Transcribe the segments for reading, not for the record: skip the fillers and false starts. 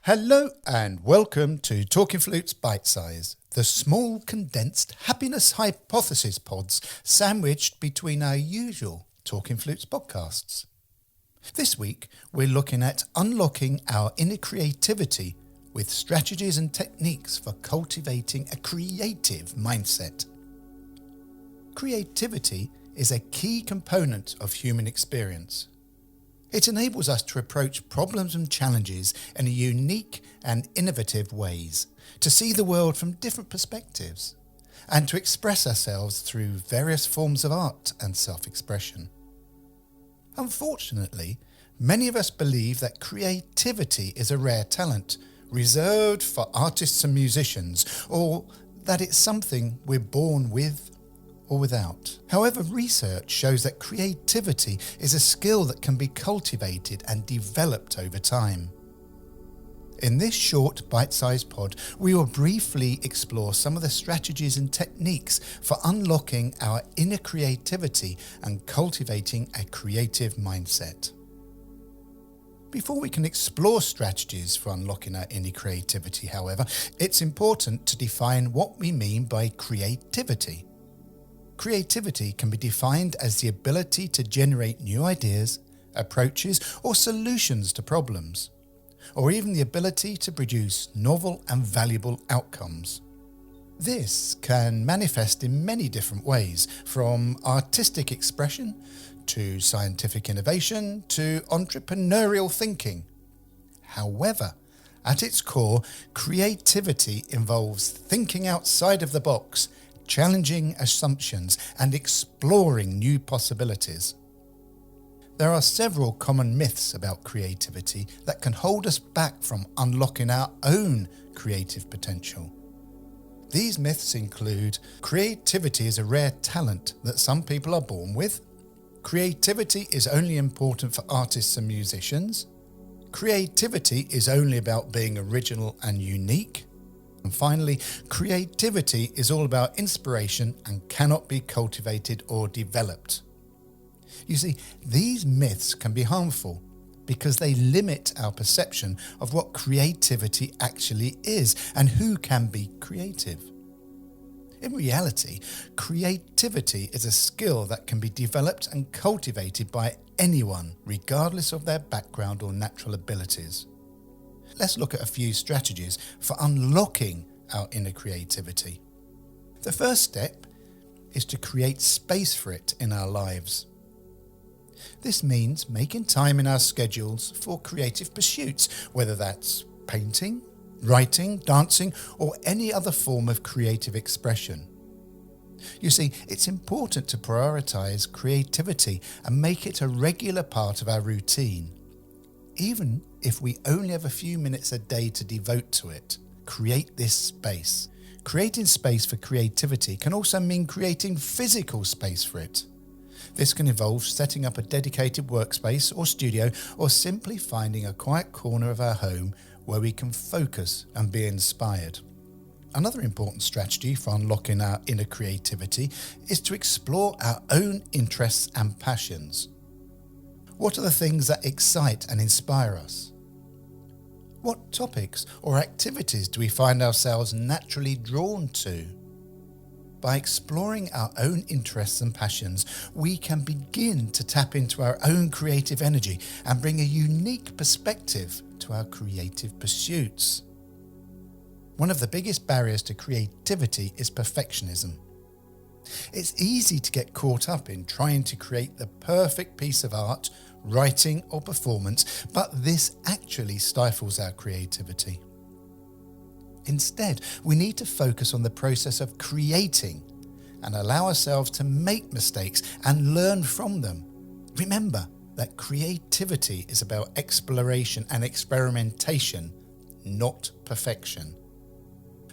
Hello and welcome to Talking Flutes Bitesize, the small condensed happiness hypothesis pods sandwiched between our usual Talking Flutes podcasts. This week we're looking at unlocking our inner creativity with strategies and techniques for cultivating a creative mindset. Creativity is a key component of human experience. It enables us to approach problems and challenges in a unique and innovative ways, to see the world from different perspectives, and to express ourselves through various forms of art and self-expression. Unfortunately, many of us believe that creativity is a rare talent, reserved for artists and musicians, or that it's something we're born with or without. However, research shows that creativity is a skill that can be cultivated and developed over time. In this short bite-sized pod, we will briefly explore some of the strategies and techniques for unlocking our inner creativity and cultivating a creative mindset. Before we can explore strategies for unlocking our inner creativity, however, it's important to define what we mean by creativity. Creativity can be defined as the ability to generate new ideas, approaches, or solutions to problems, or even the ability to produce novel and valuable outcomes. This can manifest in many different ways, from artistic expression to scientific innovation to entrepreneurial thinking. However, at its core, creativity involves thinking outside of the box, challenging assumptions, and exploring new possibilities. There are several common myths about creativity that can hold us back from unlocking our own creative potential. These myths include: creativity is a rare talent that some people are born with; creativity is only important for artists and musicians; creativity is only about being original and unique; and finally, creativity is all about inspiration and cannot be cultivated or developed. You see, these myths can be harmful because they limit our perception of what creativity actually is and who can be creative. In reality, creativity is a skill that can be developed and cultivated by anyone, regardless of their background or natural abilities. Let's look at a few strategies for unlocking our inner creativity. The first step is to create space for it in our lives. This means making time in our schedules for creative pursuits, whether that's painting, writing, dancing, or any other form of creative expression. You see, it's important to prioritize creativity and make it a regular part of our routine. Even if we only have a few minutes a day to devote to it, create this space. Creating space for creativity can also mean creating physical space for it. This can involve setting up a dedicated workspace or studio, or simply finding a quiet corner of our home where we can focus and be inspired. Another important strategy for unlocking our inner creativity is to explore our own interests and passions. What are the things that excite and inspire us? What topics or activities do we find ourselves naturally drawn to? By exploring our own interests and passions, we can begin to tap into our own creative energy and bring a unique perspective to our creative pursuits. One of the biggest barriers to creativity is perfectionism. It's easy to get caught up in trying to create the perfect piece of art, writing, or performance, but this actually stifles our creativity. Instead, we need to focus on the process of creating and allow ourselves to make mistakes and learn from them. Remember that creativity is about exploration and experimentation, not perfection.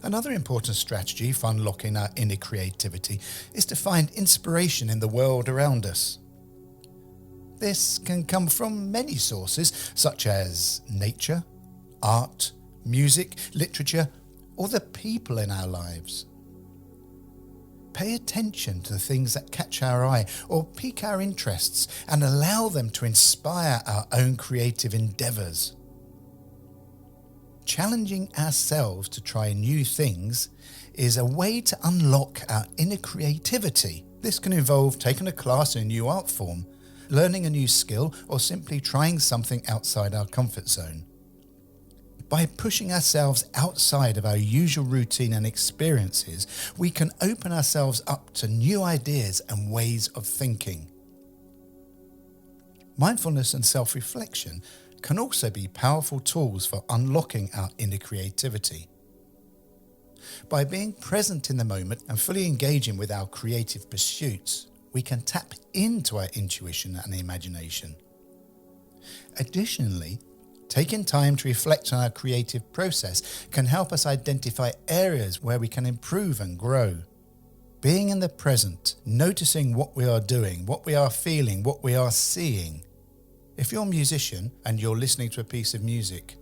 Another important strategy for unlocking our inner creativity is to find inspiration in the world around us. This can come from many sources, such as nature, art, music, literature, or the people in our lives. Pay attention to the things that catch our eye or pique our interests and allow them to inspire our own creative endeavours. Challenging ourselves to try new things is a way to unlock our inner creativity. This can involve taking a class in a new art form, learning a new skill, or simply trying something outside our comfort zone. By pushing ourselves outside of our usual routine and experiences, we can open ourselves up to new ideas and ways of thinking. Mindfulness and self-reflection can also be powerful tools for unlocking our inner creativity. By being present in the moment and fully engaging with our creative pursuits, we can tap into our intuition and imagination. Additionally, taking time to reflect on our creative process can help us identify areas where we can improve and grow. Being in the present, noticing what we are doing, what we are feeling, what we are seeing. If you're a musician and you're listening to a piece of music,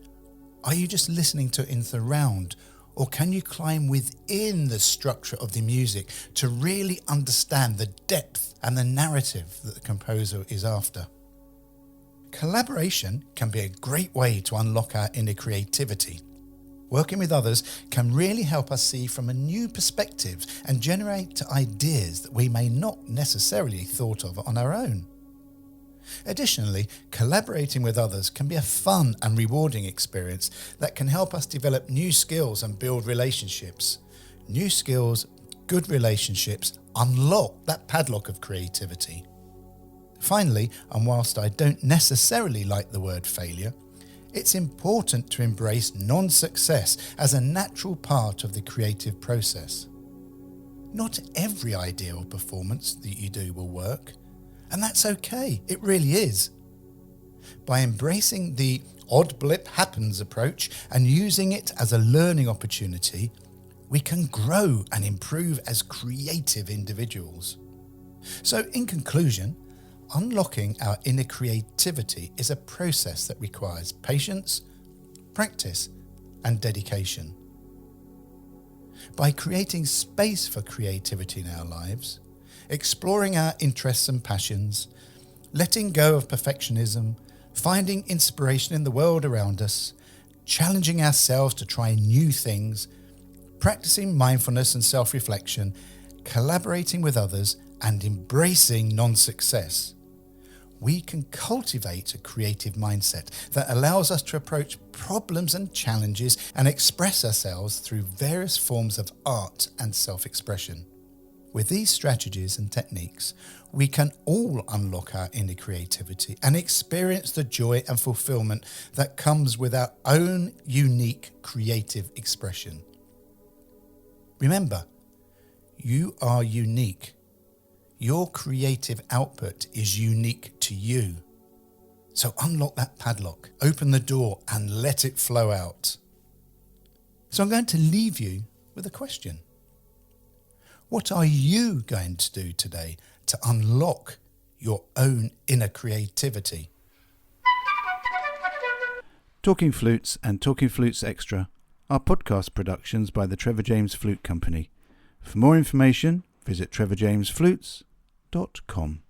are you just listening to it in the round, or can you climb within the structure of the music to really understand the depth and the narrative that the composer is after? Collaboration can be a great way to unlock our inner creativity. Working with others can really help us see from a new perspective and generate ideas that we may not necessarily thought of on our own. Additionally, collaborating with others can be a fun and rewarding experience that can help us develop new skills and build relationships. New skills, good relationships, unlock that padlock of creativity. Finally, and whilst I don't necessarily like the word failure, it's important to embrace non-success as a natural part of the creative process. Not every idea or performance that you do will work, and that's okay, it really is. By embracing the odd blip happens approach and using it as a learning opportunity, we can grow and improve as creative individuals. So in conclusion, unlocking our inner creativity is a process that requires patience, practice, and dedication. By creating space for creativity in our lives, exploring our interests and passions, letting go of perfectionism, finding inspiration in the world around us, challenging ourselves to try new things, practicing mindfulness and self-reflection, collaborating with others, and embracing non-success, we can cultivate a creative mindset that allows us to approach problems and challenges and express ourselves through various forms of art and self-expression. With these strategies and techniques, we can all unlock our inner creativity and experience the joy and fulfillment that comes with our own unique creative expression. Remember, you are unique. Your creative output is unique to you. So unlock that padlock, open the door, and let it flow out. So I'm going to leave you with a question. What are you going to do today to unlock your own inner creativity? Talking Flutes and Talking Flutes Extra are podcast productions by the Trevor James Flute Company. For more information, visit trevorjamesflutes.com.